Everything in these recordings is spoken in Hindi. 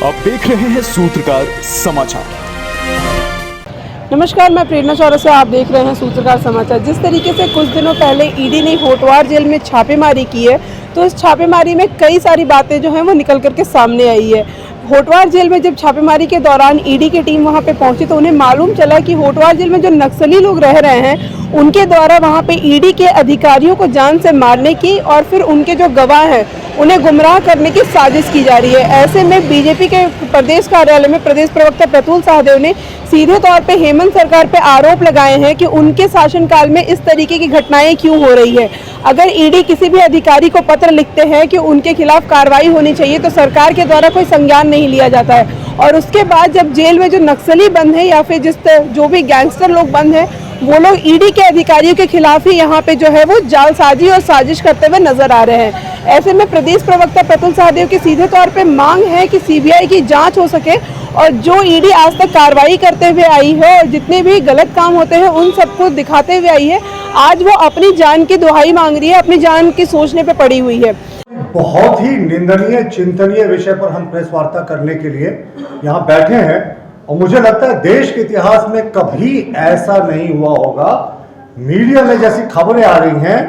आप देख रहे हैं सूत्रकार समाचार। नमस्कार, मैं प्रेरणा चौरसिया, आप देख रहे हैं सूत्रकार समाचार। जिस तरीके से कुछ दिनों पहले ईडी ने होटवार जेल में छापेमारी की है, तो इस छापेमारी में कई सारी बातें जो हैं वो निकल करके सामने आई है। होटवार जेल में जब छापेमारी के दौरान ईडी की टीम वहां पे पहुंची तो उन्हें मालूम चला कि होटवार जेल में जो नक्सली लोग रह रहे हैं उनके द्वारा वहां पे ईडी के अधिकारियों को जान से मारने की और फिर उनके जो गवाह हैं उन्हें गुमराह करने की साजिश की जा रही है। ऐसे में बीजेपी के प्रदेश कार्यालय में प्रदेश प्रवक्ता प्रतुल सहदेव ने सीधे तौर पे हेमंत सरकार पे आरोप लगाए हैं कि उनके शासनकाल में इस तरीके की घटनाएं क्यों हो रही है। अगर ईडी किसी भी अधिकारी को पत्र लिखते हैं कि उनके खिलाफ कार्रवाई होनी चाहिए तो सरकार के द्वारा कोई संज्ञान नहीं लिया जाता है, और उसके बाद जब जेल में जो नक्सली बंद है या फिर जो भी गैंगस्टर लोग बंद हैं वो लोग ईडी के अधिकारियों के खिलाफ ही यहाँ पे जो है वो जालसाजी और साजिश करते हुए नजर आ रहे हैं। ऐसे में प्रदेश प्रवक्ता प्रतुल सहदेव की सीधे तौर पे मांग है कि सीबीआई की जांच हो सके और जो ईडी आज तक कार्रवाई करते हुए आई है और जितने भी गलत काम होते हैं उन सबको दिखाते हुए आई है, आज वो अपनी जान की दुहाई मांग रही है, अपनी जान की सोचने पे पड़ी हुई है। बहुत ही निंदनीय चिंतनीय विषय पर हम प्रेस वार्ता करने के लिए यहाँ बैठे हैं और मुझे लगता है देश के इतिहास में कभी ऐसा नहीं हुआ होगा। मीडिया में जैसी खबरें आ रही हैं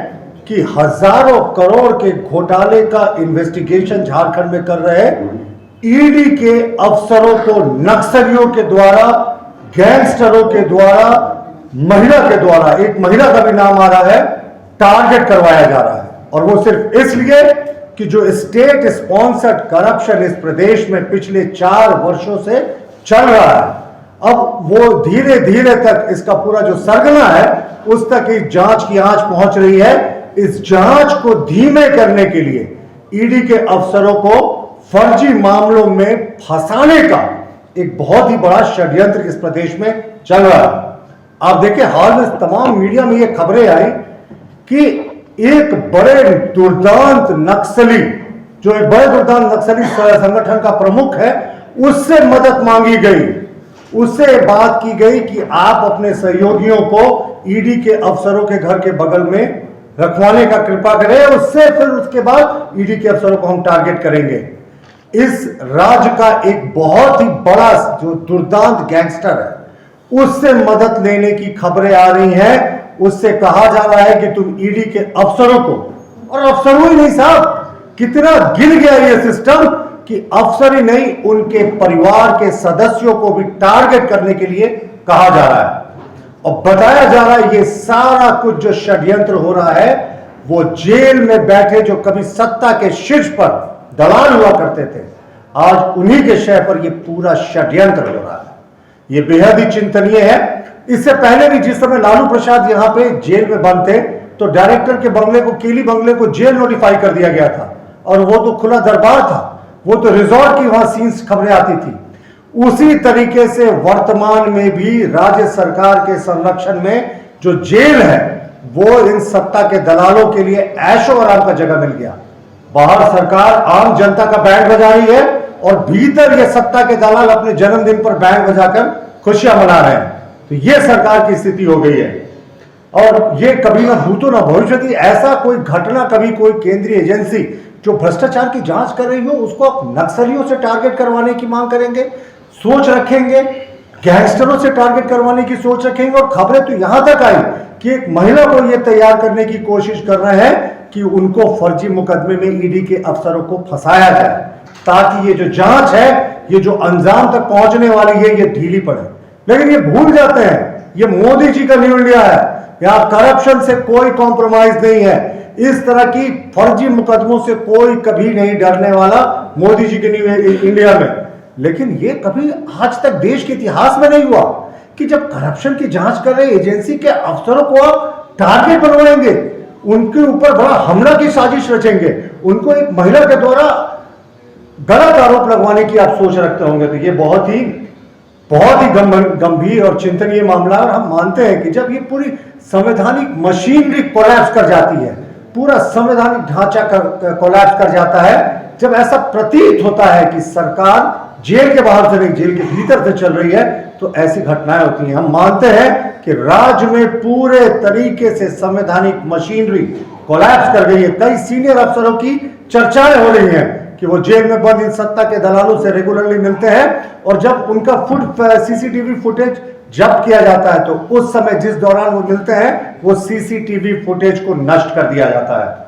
कि हजारों करोड़ के घोटाले का इन्वेस्टिगेशन झारखंड में कर रहे ईडी के अफसरों को नक्सलियों के द्वारा, गैंगस्टरों के द्वारा, महिला के द्वारा, एक महिला का भी नाम आ रहा है, टारगेट करवाया जा रहा है। और वो सिर्फ इसलिए कि जो स्टेट स्पॉन्सर्ड करप्शन इस प्रदेश में पिछले 4 वर्षों से चल रहा है, अब वो धीरे धीरे तक इसका पूरा जो सरगना है उस तक इस जांच की आंच पहुंच रही है। इस जांच को धीमे करने के लिए ईडी के अफसरों को फर्जी मामलों में फंसाने का एक बहुत ही बड़ा षड्यंत्र इस प्रदेश में चल रहा है। आप देखिए, हाल में तमाम मीडिया में ये खबरें आई कि एक बड़े दुर्दांत नक्सली, जो एक बड़े दुर्दांत नक्सली संगठन का प्रमुख है, उससे मदद मांगी गई, उससे बात की गई कि आप अपने सहयोगियों को ईडी के अफसरों के घर के बगल में रखवाने का कृपा करें, उससे फिर उसके बाद ईडी के अफसरों को हम टारगेट करेंगे। इस राज्य का एक बहुत ही बड़ा जो दुर्दांत गैंगस्टर है उससे मदद लेने की खबरें आ रही हैं। उससे कहा जा रहा है कि तुम ईडी के अफसरों को, और अफसरों ही नहीं साहब, कितना गिर गया ये सिस्टम कि अफसर ही नहीं उनके परिवार के सदस्यों को भी टारगेट करने के लिए कहा जा रहा है और बताया जा रहा है ये सारा कुछ जो षड्यंत्र हो रहा है वो जेल में बैठे जो कभी सत्ता के शीर्ष पर दलाल हुआ करते थे, आज उन्हीं के शय पर ये पूरा षड्यंत्र हो रहा है। ये बेहद ही चिंतनीय है। इससे पहले भी जिस समय लालू प्रसाद यहाँ पे जेल में बंद थे तो डायरेक्टर के बंगले को, केली बंगले को जेल नोटिफाई कर दिया गया था और वो तो खुला दरबार था, वो तो रिजॉर्ट की वहां सीन्स खबरें आती थी। उसी तरीके से वर्तमान में भी राज्य सरकार के संरक्षण में जो जेल है वो इन सत्ता के दलालों के लिए ऐशो आराम का जगह मिल गया। बाहर सरकार आम जनता का बैंड बजा रही है और भीतर ये सत्ता के दलाल अपने जन्मदिन पर बैंड बजाकर खुशियां मना रहे हैं। तो ये सरकार की स्थिति हो गई है और ये कभी ना भूतो ना भविष्यति ऐसा कोई घटना, कभी कोई केंद्रीय एजेंसी जो भ्रष्टाचार की जांच कर रही हो उसको आप नक्सलियों से टारगेट करवाने की मांग करेंगे, सोच रखेंगे, गैंगस्टरों से टारगेट करवाने की सोच रखेंगे। और खबरें तो यहां तक आई कि एक महिला को यह तैयार करने की कोशिश कर रहे हैं कि उनको फर्जी मुकदमे में ईडी के अफसरों को फंसाया जाए ताकि ये जो जांच है, ये जो अंजाम तक पहुंचने वाली है, ये ढीली पड़े। लेकिन ये भूल जाते हैं ये मोदी जी का न्यू इंडिया है, यहाँ करप्शन से कोई कॉम्प्रोमाइज नहीं है, इस तरह की फर्जी मुकदमों से कोई कभी नहीं डरने वाला मोदी जी के न्यू इंडिया में। लेकिन ये कभी आज तक देश के इतिहास में नहीं हुआ कि जब करप्शन की जांच कर रहे एजेंसी के अफसरों को आप टारगेट बनवाएंगे, उनके ऊपर बड़ा हमला की साजिश रचेंगे, उनको एक महिला के द्वारा गलत आरोप लगवाने की आप सोच रखते होंगे। तो ये बहुत ही गंभीर और चिंतनीय मामला। और हम मानते हैं कि जब ये पूरी संवैधानिक मशीनरी कोलैप्स कर जाती है, पूरा संवैधानिक ढांचा कोलैप्स कर जाता है, जब ऐसा प्रतीत होता है कि सरकार जेल के बाहर से नहीं जेल के भीतर से चल रही है, तो ऐसी घटनाएं होती हैं। हम मानते हैं कि राज्य में पूरे तरीके से संवैधानिक मशीनरी कोलैप्स कर गई है। कई सीनियर अफसरों की चर्चाएं हो रही हैं कि कि वो जेल में बंद इन सत्ता के दलालों से रेगुलरली मिलते हैं, और जब उनका सीसीटीवी फुटेज जब्त किया जाता है तो उस समय जिस दौरान वो मिलते हैं वो सीसीटीवी फुटेज को नष्ट कर दिया जाता है।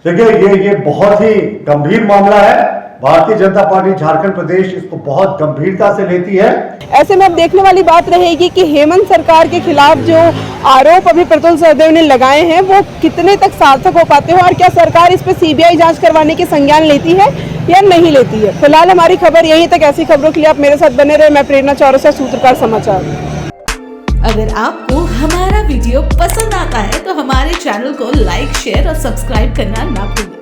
देखिए ये बहुत ही गंभीर मामला है। भारतीय जनता पार्टी झारखंड प्रदेश इसको बहुत गंभीरता से लेती है। ऐसे में अब देखने वाली बात रहेगी कि हेमंत सरकार के खिलाफ जो आरोप अभी प्रतुल सहदेव ने लगाए हैं वो कितने तक सार्थक हो पाते हैं, और क्या सरकार इस पर सीबीआई जांच करवाने के संज्ञान लेती है या नहीं लेती है। फिलहाल हमारी खबर यहीं तक। ऐसी खबरों के लिए आप मेरे साथ बने रहे। मैं प्रेरणा चौरसिया, सूत्रकार समाचार। अगर आपको हमारा वीडियो पसंद आता है तो हमारे चैनल को लाइक, शेयर और सब्सक्राइब करना ना भूलें।